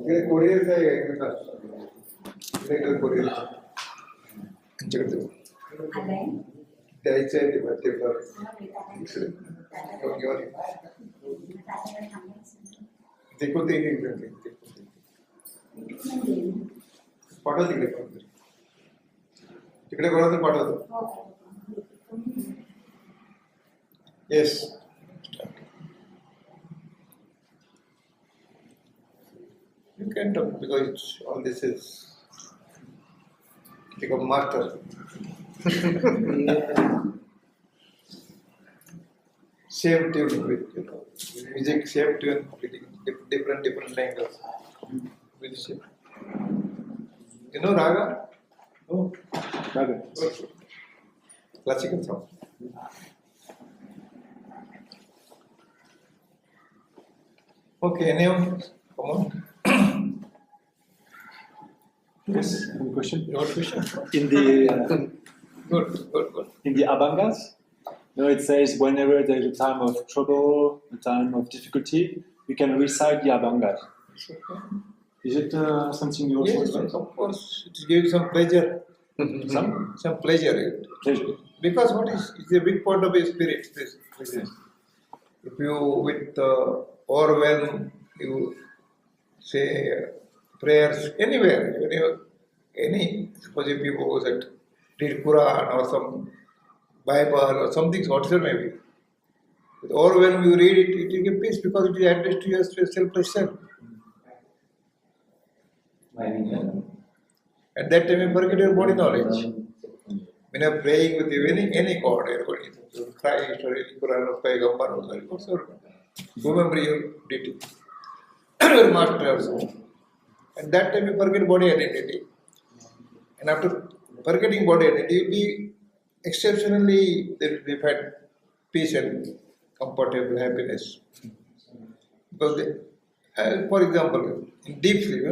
इकडे कोरिअरचा आहे इकडे कोरिअर द्यायचं आहे ते देखो ते पाठव तिकडे तिकडे कोणाला तर पाठवतो. Yes you can talk because all this is become master. Same tune with music, same tune, different angles. You know raga? Oh, raga. Classical song. Okay, anyone? Come on. Yes, any question? Your question? In the Good. In the Abhangas, it says whenever there is a time of trouble, a time of difficulty, you can recite the Abhangas. Is it something you also? Yes, of course. It gives some pleasure. Some pleasure. Pleasure. Because it's a big part of a spirit. This. If you with overwhelm, you say prayers anywhere, any suppose if you go that read Quran or some Bible or something, whatever maybe. With overwhelm you read it, it will give peace because it is addressed to your selfless self. At that time you forget your body knowledge. When you are praying with any God, Christ or any Quran or Paigambar or whatsoever, remember your deity, your master also. At that time you forget body identity. And after forgetting body identity, you will be exceptionally, there will be peace and comfortable happiness. Because for example, in deep sleep,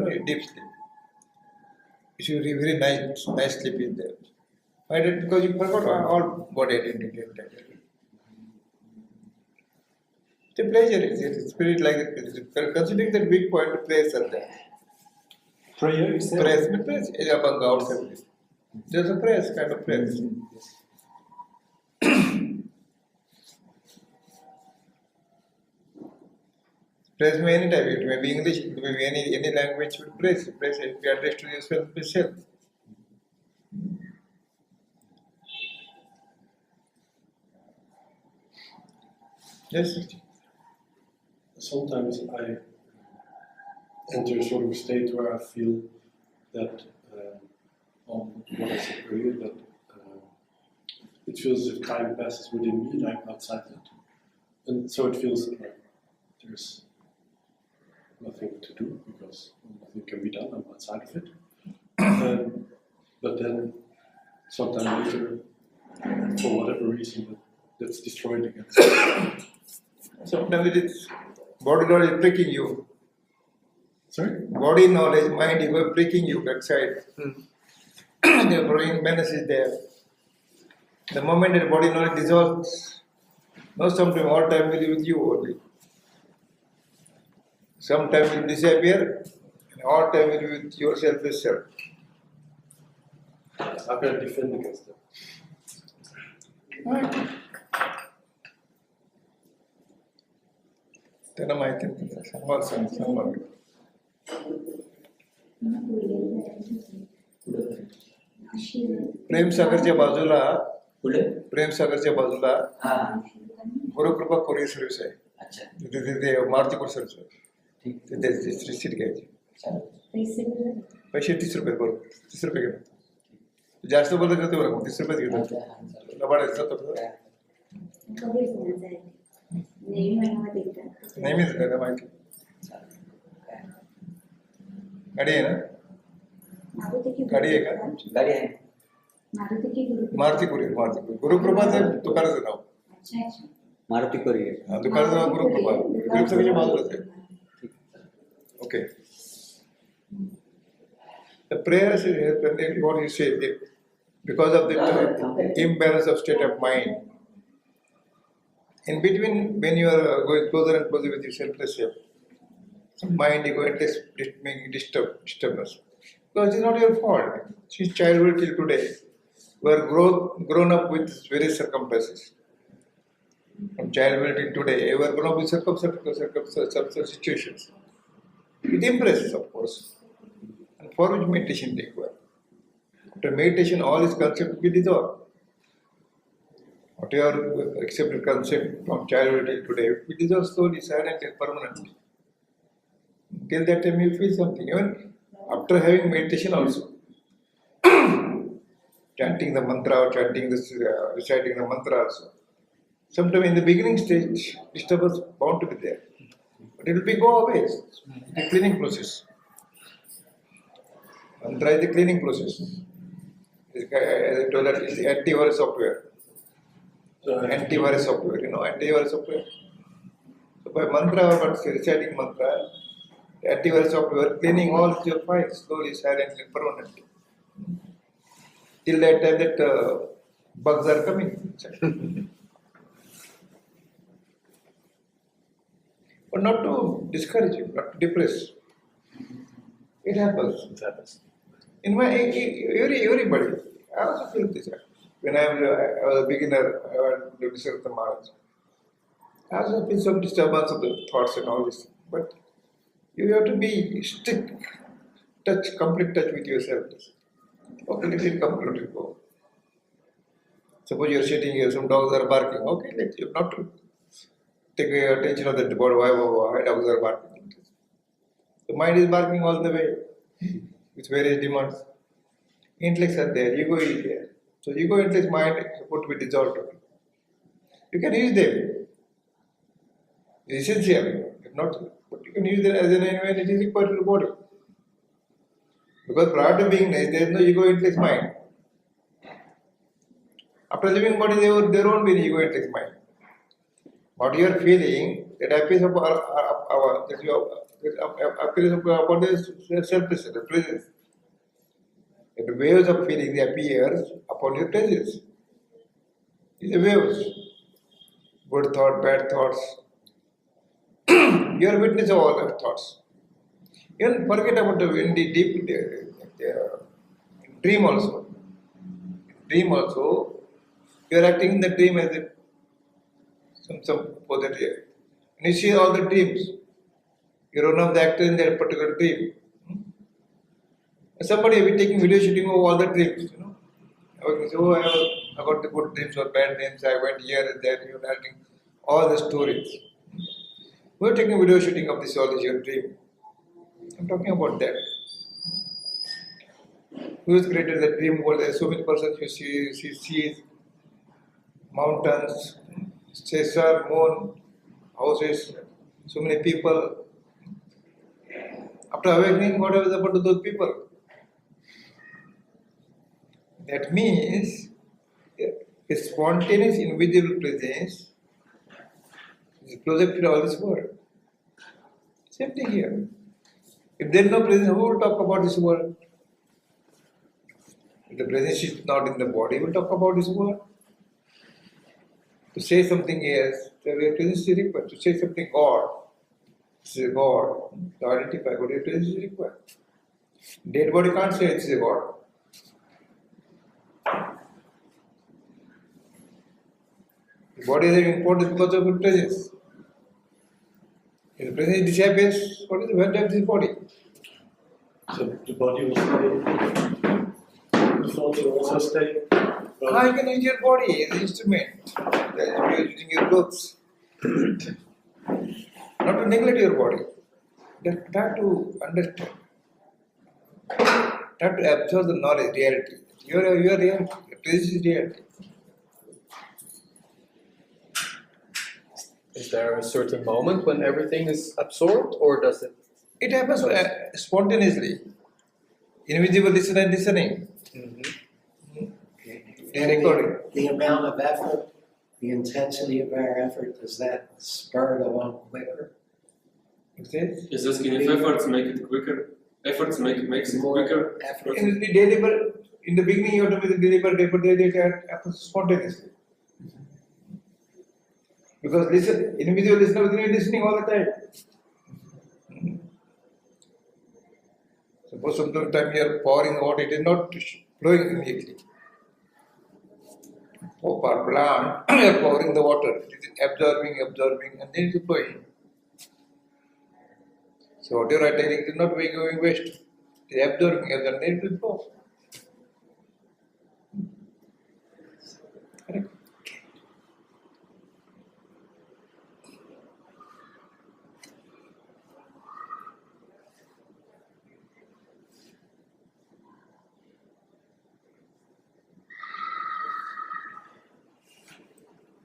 you should be very nice sleep in there. Why did? Because you forgot all body identity. The pleasure is spirit like that. Considering that big point, prayers are there. Prayer itself? Prayers is above outside. There's a prayers, kind of prayers. Prayers may any type, it may be English, it may be any language with praise. Praise if you address to yourself. Yes. Sometimes I enter a sort of state where I feel that, on what I said earlier, that it feels as if time passes within me and I'm outside it. And so it feels like there's nothing to do because nothing can be done, I'm outside of it. But then, sometime later, for whatever reason, that's destroyed again. Sometimes it is body knowledge pricking you. Sorry? Body knowledge, mind, you are pricking you backside. The brain menace is there. The moment that body knowledge dissolves, no sometime all time will be with you only. Sometime will disappear, and all time will be with yourself itself. How can I defend against that? त्यांना माहिती नाही संवाद प्रेमसागरच्या बाजूला Gurukripa courier service आहे. तिथे मारुतीपूर service आहे. तिथे seat घ्यायची. पैसे 30 रुपये बरोबर 30 रुपये घेतो. जास्त बदल करतो बरं 30 रुपयेच घेतो. लबाडायचं नेहमीच का माहिती. गाडी आहे ना? गाडी आहे का? गाडी आहे. मारुती कुरिअर गुरुकृपाचं दुकानाचं नाव. मारुती कुरिअर दुकानाचं नाव गुरुकृपा. प्रेमसागरच्या बाजूलाच आहे. Okay. The prayers is what you say because of the imbalance of state of mind. In between, when you are going closer and closer with your selfless self, some mind ego interest making disturbance. Because it's not your fault. Since childhood till today, we are grown up with various circumstances. From childhood till today, we are grown up with circumstances, situations. It impresses, of course. And for which meditation required. After meditation, all these concepts will be dissolved. Whatever accepted concept from childhood till today will be dissolved slowly, silently, permanently. Till that time you feel something. Even after having meditation also. Chanting the mantra or chanting this, reciting the mantra also. Sometimes in the beginning stage, disturbance bound to be there. But it will be go away. It's a cleaning process. Mantra is the cleaning process. As I told you, it's the antivirus software. Antivirus software, antivirus software. So by mantra or reciting mantra, the antivirus software cleaning all your files slowly, silently, permanently. Till that time that bugs are coming. But not to discourage you, not to depress. It happens. It happens. In my everybody, I also feel this. When I was a beginner, I went to listen to the Maharaj. I also feel some disturbance of the thoughts and all this. But you have to be complete touch with yourself. Okay, let it come, let it go. Suppose you are sitting here, some dogs are barking. Okay, let you not to take attention of that body. Why dogs are barking? The mind is barking all the way with various demands. Intellects are there, ego is there. So ego, intellect, mind is supposed to be dissolved. You can use them. It's essential. If not, but you can use them as an when it is required to the body. Because prior to beingness, there is no ego, intellect, mind. After living body, there won't be an ego, intellect, mind. What you are feeling, that appears about the self-presence, the presence. The waves of feeling they appear upon your presence. These are waves. Good thought, bad thoughts. You are witness of all the thoughts. Even forget about the deep dream also. Dream also, you are acting in the dream as a some positive. And you see all the dreams. You are one of the actors in that particular dream. Somebody will be taking video shooting of all the dreams, Okay, so I got the good dreams or bad dreams, I went here and there, you're telling all the stories. We're taking video shooting of this all is your dream. I'm talking about that. Who has created the dream world? There are so many persons you see mountains, sun, moon, houses, so many people. After awakening, what has happened to those people? That means a spontaneous invisible presence is projected all this world. Same thing here. If there is no presence, who will talk about this world? If the presence is not in the body, who will talk about this world? To say something else, the presence is required. To say something God, this is God. To identify what your presence is required. Dead body can't say it's a God. The body is important because of its presence. If the presence disappears, what is the value of this body? So the body will stay, the thoughts will also stay. How you can use your body as an instrument? As you are using your clothes. Not to neglect your body. Just try to understand. Try to absorb the knowledge, reality. Your reality. Your presence is reality. Is there a certain moment when everything is absorbed, or does it? It happens spontaneously. Invisible listening. Recording. The amount of effort, the intensity of our effort, does that spur it along quicker? Is this enough efforts make it quicker? Efforts makes it quicker. Effort. In the beginning, you have to be deliberate effort. They happen spontaneously. Because invisible listener is listening all the time. Suppose sometimes you are pouring water, it is not flowing immediately. For plant, you are pouring the water, it is absorbing, and then it is flowing. So whatever I tell you, it is not going waste. It is absorbing, and then it will flow. Correct.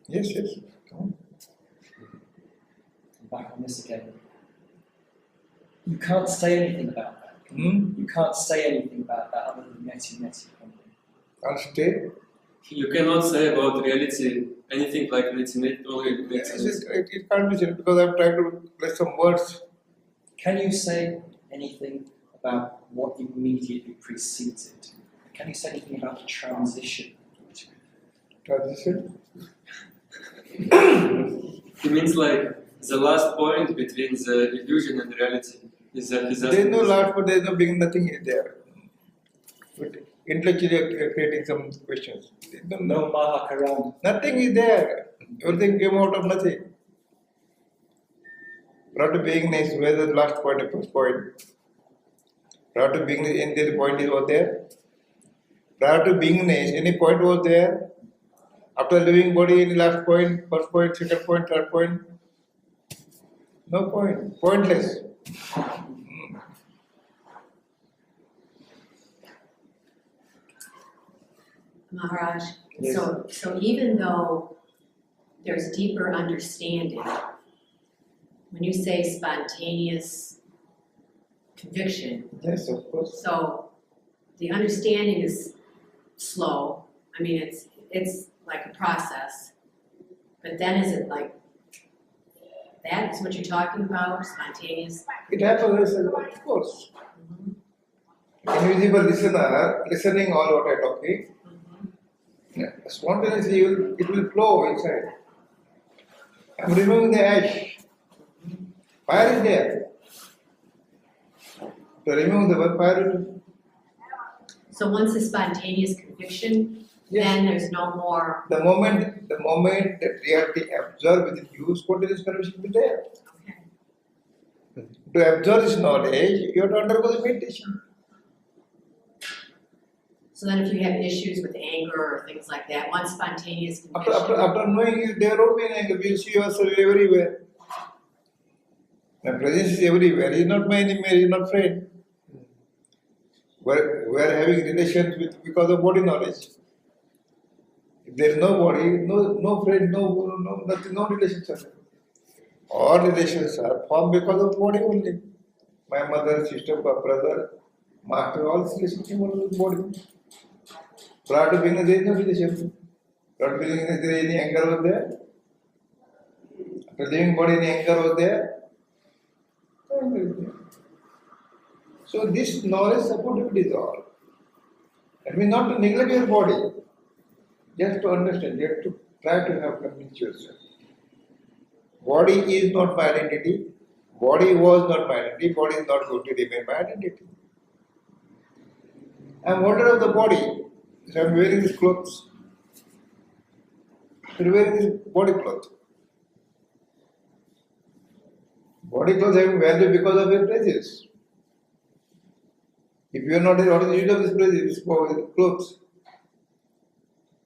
Yes, yes. Come on. Back on this again. You can't say anything about that. You can't say anything about that other than neti. Can't stay. You cannot say about reality anything like neti, only Yes, neti. it can't be said because I'm trying to place some words. Can you say anything about what immediately precedes it? Can you say anything about the transition? Transition. It means like the last point between the illusion and reality is that he's There is asking no this. last, but there is no beginning, nothing is there. But intellectually you are creating some questions. There is No Mahakarana. nothing is there. Everything came out of nothing. Prior to beingness, where is the last point and first point? Prior to beingness, any point is over there. Prior to beingness, any point was there. After living body, any last point, first point, second point, third point? No point. Pointless. Maharaj, Yes. so even though there's deeper understanding, when you say spontaneous conviction, Yes, of course. so the understanding is slow. I mean, it's like a process. But then is it like, that is what you're talking about, spontaneous? It happens, of course. Invisible listener, listening all what I talking. Spontaneously, it will flow inside. I'm removing the ash. Fire is there. To remove the one fire will. So once the spontaneous conviction, Yes. then there's no more, The moment that reality absorbs within you, spontaneous conviction will be there. okay. To absorb this knowledge, you have to undergo the meditation. So then if you have issues with anger or things like that, once spontaneous After conviction, knowing you, there won't be an anger. You see yourself everywhere. My presence is everywhere. He is not my enemy, he is not friend. We are having relations with because of body knowledge. If there is no body, no friend, no nothing, no relations. All relations are formed because of body only. My mother, sister, brother, master, all these relations came out of the body. Prior to being there is no relation. Prior to being there, any anger was there. After living body, any anger was there. So this knowledge supported is all. That means not to neglect your body, just to understand, you have to try to have convince yourself. Body is not my identity, body was not my identity, body is not going to remain my identity. I am owner of the body, so I am wearing these clothes. I am wearing this body cloth. Body clothes having value because of your presence. If you are not there, what is the use of this presence, this clothes?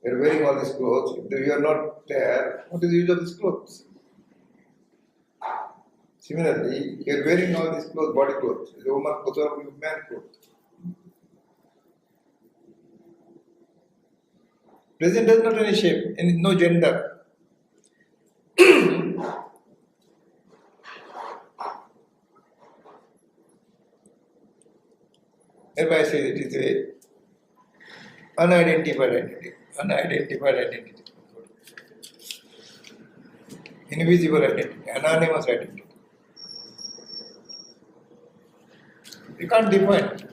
You are wearing all these clothes. If you are not there, what is the use of these clothes? Similarly, you are wearing all these clothes, body clothes, a woman clothes or a man clothes. Present does not have any shape, and no gender. Thereby I say it is a unidentified identity. Invisible identity, anonymous identity. You can't define.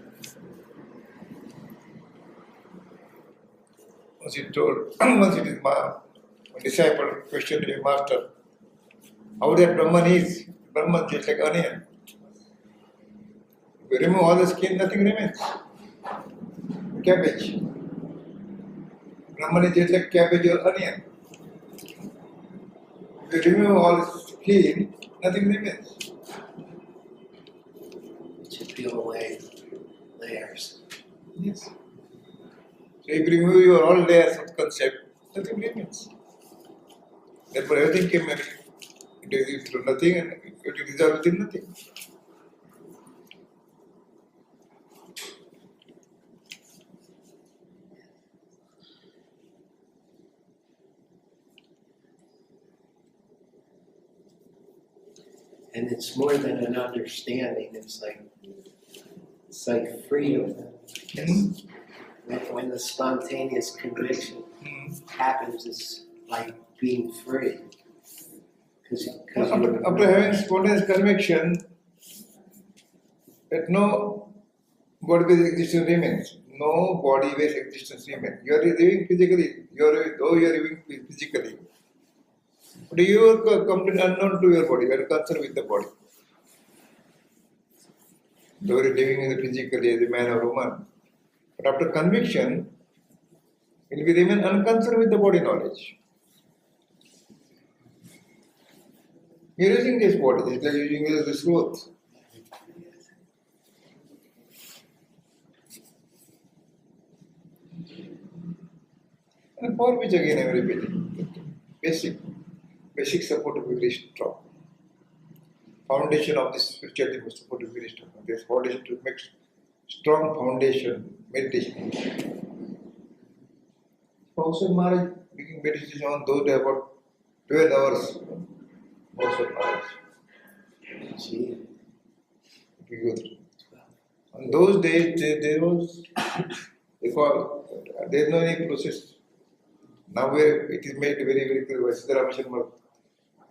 Once it told, once it is my disciple questioned a master, how that Brahman is. Brahman is like onion. you remove all the skin, nothing remains. Cabbage. Brahman is just like cabbage or onion. If you remove all the skin, nothing remains. To peel away layers. Yes. So if you remove your all layers of concept, nothing remains. Therefore everything came in. It is through nothing and it is dissolved in nothing. And it's more than an understanding, it's like freedom. When the spontaneous conviction happens, it's like being free. After having spontaneous conviction that no body-based existence remains, no body-based existence remains. You are living physically, though you are living physically, but you are completely unknown to your body, you are concerned with the body. Though you are living physically as a man or woman, but after conviction, you will remain unconcerned with the body knowledge. You are using this body, it's like using it as a sloth. And for which again I am repeating, basic support will be very strong. Foundation of this spirituality must support will be very strong. This foundation to make strong foundation, meditation. Also Maharaj making meditation on those days about 12 hours. Also Maharaj. We go through. On those days there was, there is no any process. Now it is made very, very clear by Siddharama Sharma,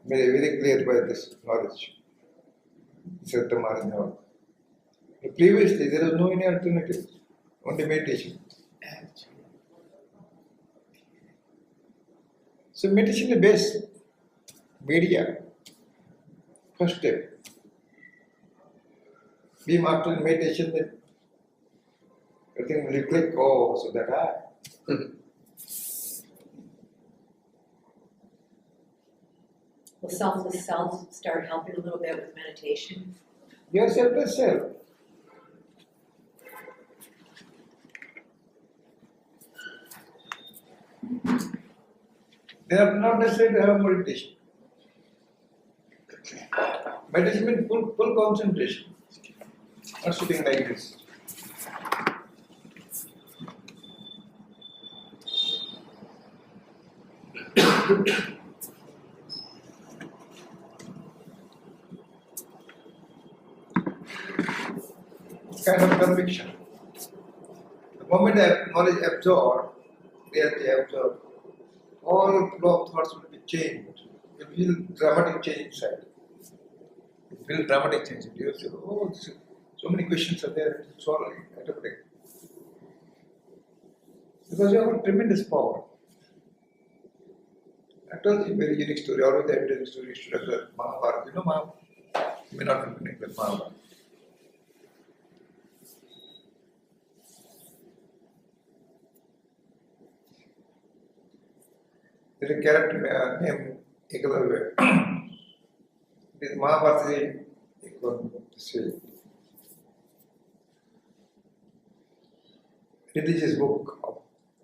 made very clear by this knowledge. Satta Maharaj knowledge. Previously there was no any alternative, only meditation. So meditation is the best media, first step. Be after meditation, then everything will click, oh, so that I. Will selfless self start helping a little bit with meditation? You are selfless self. They are not necessary to have meditation. Meditation means full concentration. Not sitting like this. Kind of conviction. The moment knowledge absorbed, reality absorbed, all flow of thoughts will be changed. You feel dramatic change inside. You feel dramatic change. You say, oh, so many questions are there, it's all automatic. Because you have a tremendous power. I told you a very unique story, always I tell the story of the Mahabharata. You know Mahabharata? You may not be connected with Mahabharata. There is a character named Eklavya. This Mahabharata is a religious book of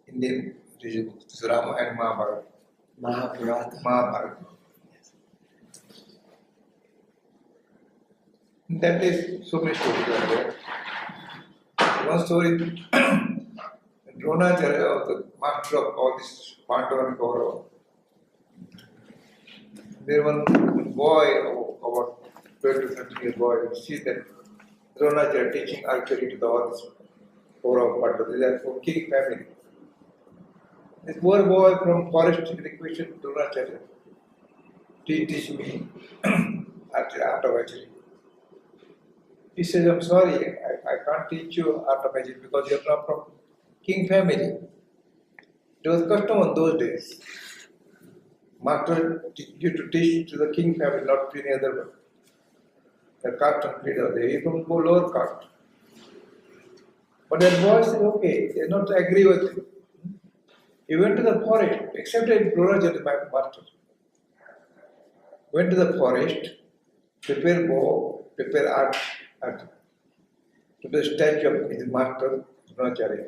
Indian religious book. This is Rama and Mahabharata. Mahabharata. In that is so many stories are there. One story, Dronacharya, the master of all this Pandava and Kaurava. There one boy, about 12 to 13 years boy, you see that Dronacharya teaching archery to all this Kaurava Pandava. They are from king family. This poor boy from forest requested Dronacharya, teach me art of archery. He says, I'm sorry, I can't teach you art of magic because you're not from king family. It was custom on those days. Master you to teach to the king family, not to any other one. The caste and creed are there. He from lower caste. But that boy said, okay, they not agree with it. He went to the forest, accepted Maharaj as my master. Went to the forest, prepare bow, prepare art, to the statue of his master, Dronacharya.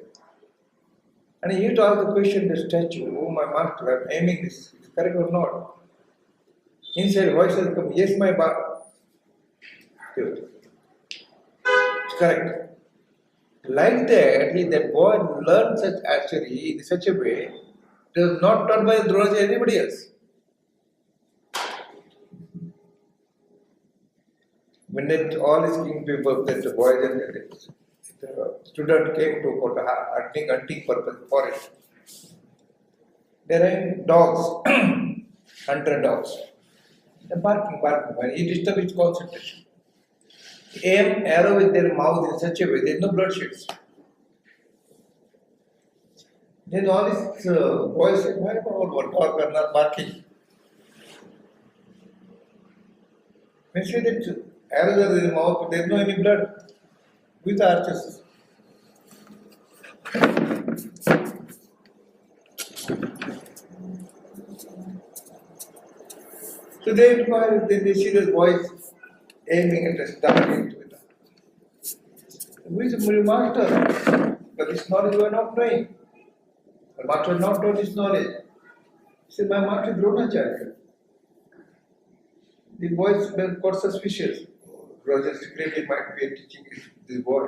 And he used to ask the question to the statue, oh my master, I'm aiming this, is it correct or not? Inside voice has come, yes my Baba. It's correct. Like that boy learned such actually in such a way, it was not taught by Dronacharya or anybody else. When all these king people, that the boys and the student came to for the hunting purpose forest. There are dogs, hunter dogs. They're barking. When he disturbs his concentration. Aim arrow with their mouth in such a way, there is no blood sheds. Then all these boys say, why about dog are not barking? When say that arrows are in the mouth, there is no any blood with archers. So they see the boys aiming at us, targeting to it. Who is the master? But this knowledge we are not knowing. The master has not taught this knowledge. He said, my master is Dronacharya. The boys got suspicious. Roger secretly might be teaching this boy.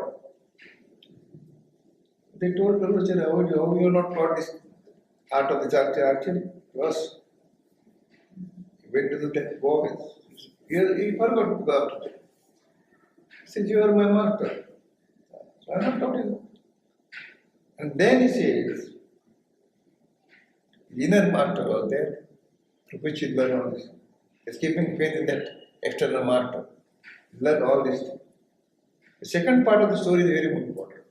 They told Dronacharya, how you are not taught this art of the archery? Yes. He went to the boys. He forgot to go after them. He said, you are my master. So I am not taught you. And then he says, the inner master was there, through which he learned all this. He's keeping faith in that external master. He learned all this. The second part of the story is very important.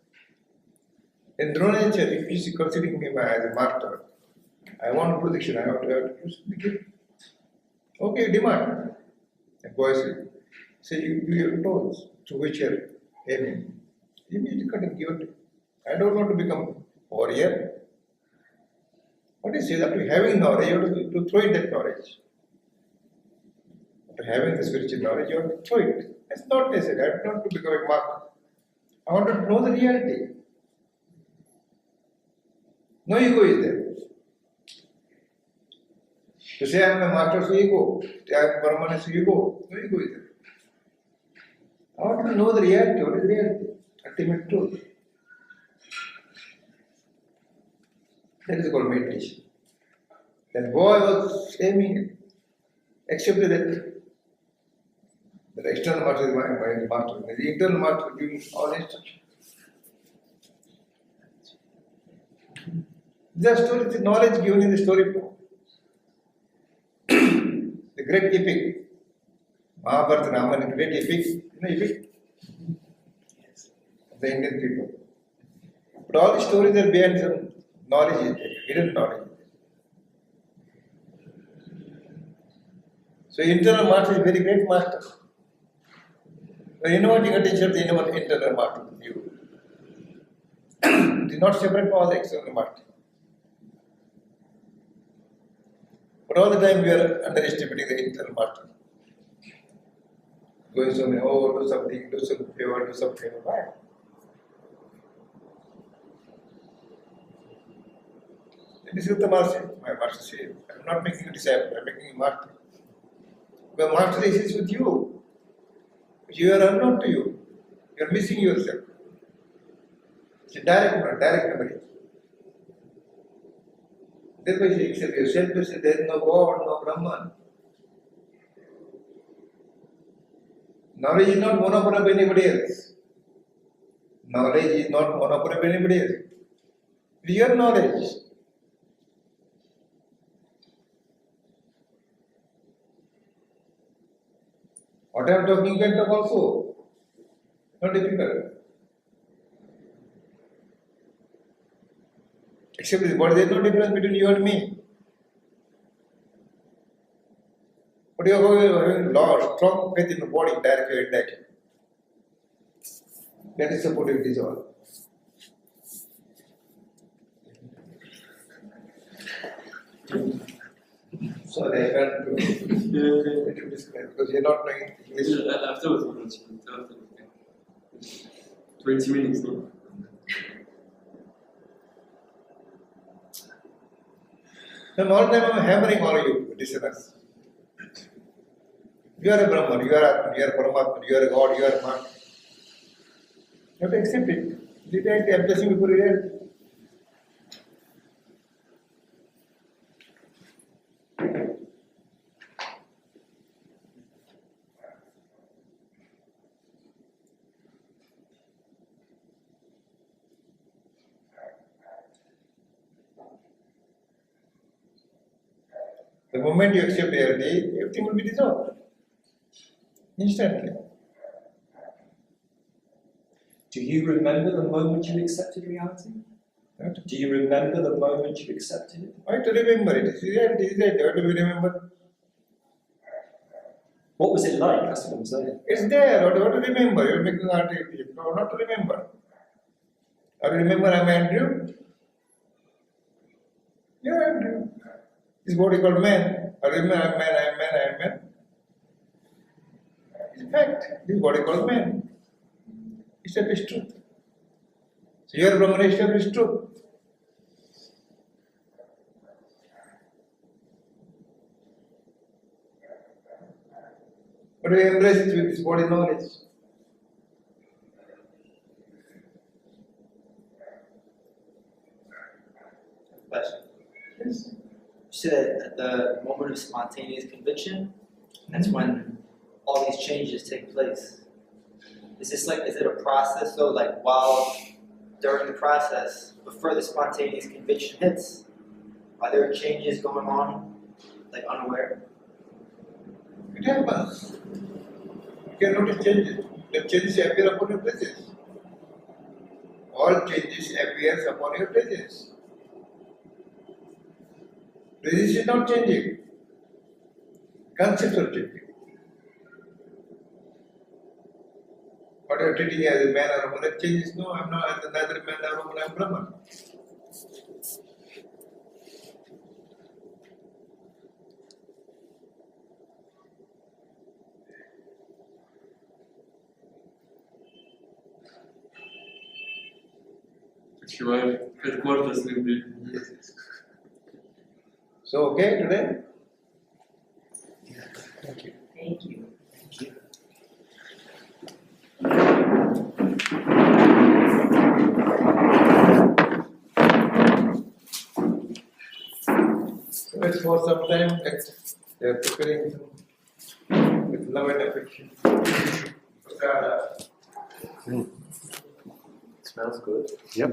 In Dronacharya, if he is considering me as a master, I want protection, I have to use the gift. Okay, demand. The boy said, say you have told to which you are aiming. Immediately cut and give it. I don't want to become warrior. What is it? After having knowledge, you have to throw in that knowledge. After having the spiritual knowledge, you have to throw it. It's not necessary. I don't want to become a monk. I want to know the reality. No ego is there. To say I am a master, so ego. I am Brahman, so ego. No ego is there. I want to know the reality. What is reality? Ultimate truth. That is called meditation. That boy was aiming, accepted that the external master is my master. The internal master giving all instructions. The story, the knowledge given in the story form. The great epic, Mahabharata, Ramayana, great epic, you know epic? Yes. The Indian people. But all the stories are behind some knowledge is there, hidden knowledge. So internal master is very great master. When innovating attention of the internal master with you. It is not separate from all the external master. But all the time we are underestimating the internal master. Going so many, oh, do something, do some favor, why? This is the master. My master says, I am not making a disciple, I am making a master. The master is with you. You are unknown to you. You are missing yourself. It's a direct memory. Therefore, you accept yourself to say there is no God, no Brahman. Knowledge is not monopoly of anybody else. Knowledge is not monopoly of anybody else. It is your knowledge. What I am talking, you can talk also. Not difficult. Except this, but there is no difference between you and me. But you are having lost strong faith in the body, directly or indirectly. That is supportive this all. So they can't to describe because you're not knowing English. Afterwards, Maharaj. Afterwards. 20 minutes, no? And all the time I'm hammering all you listeners. You are a Brahman, you are Atman, you are Paramatman, you are God, you are man. You have to accept it. Reality, I'm blessing before reality. The moment you accept reality, everything will be dissolved. Instantly. Do you remember the moment you accepted reality? Right? Do you remember the moment you accepted it? Why to remember it? It's reality, is reality. Why do we remember? What was it like? That's what I'm saying. It's there. What to remember? You're making artificial. No, not to remember. Or remember I'm Andrew? You're Andrew. This body called man. Or remember I'm man, I'm man, I'm man. It's fact. This body called man. Established truth. So your Brahman established truth. But we embrace it with this body knowledge. Question. Yes. You said at the moment of spontaneous conviction, that's when all these changes take place. Is it a process though, like while during the process, before the spontaneous conviction hits, are there changes going on, like unaware? It happens. You can notice changes. The changes appear upon your presence. All changes appears upon your presence. Presence is not changing. Concepts are changing. What you are treating as a man or a woman, that changes. No, I'm not neither man nor woman, I'm Brahman. Your headquarters will be. So, okay today? Thank you. So let's for some time, they are preparing with love and affection. Prasada. Smells good. Yep.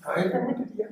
I have it, yeah.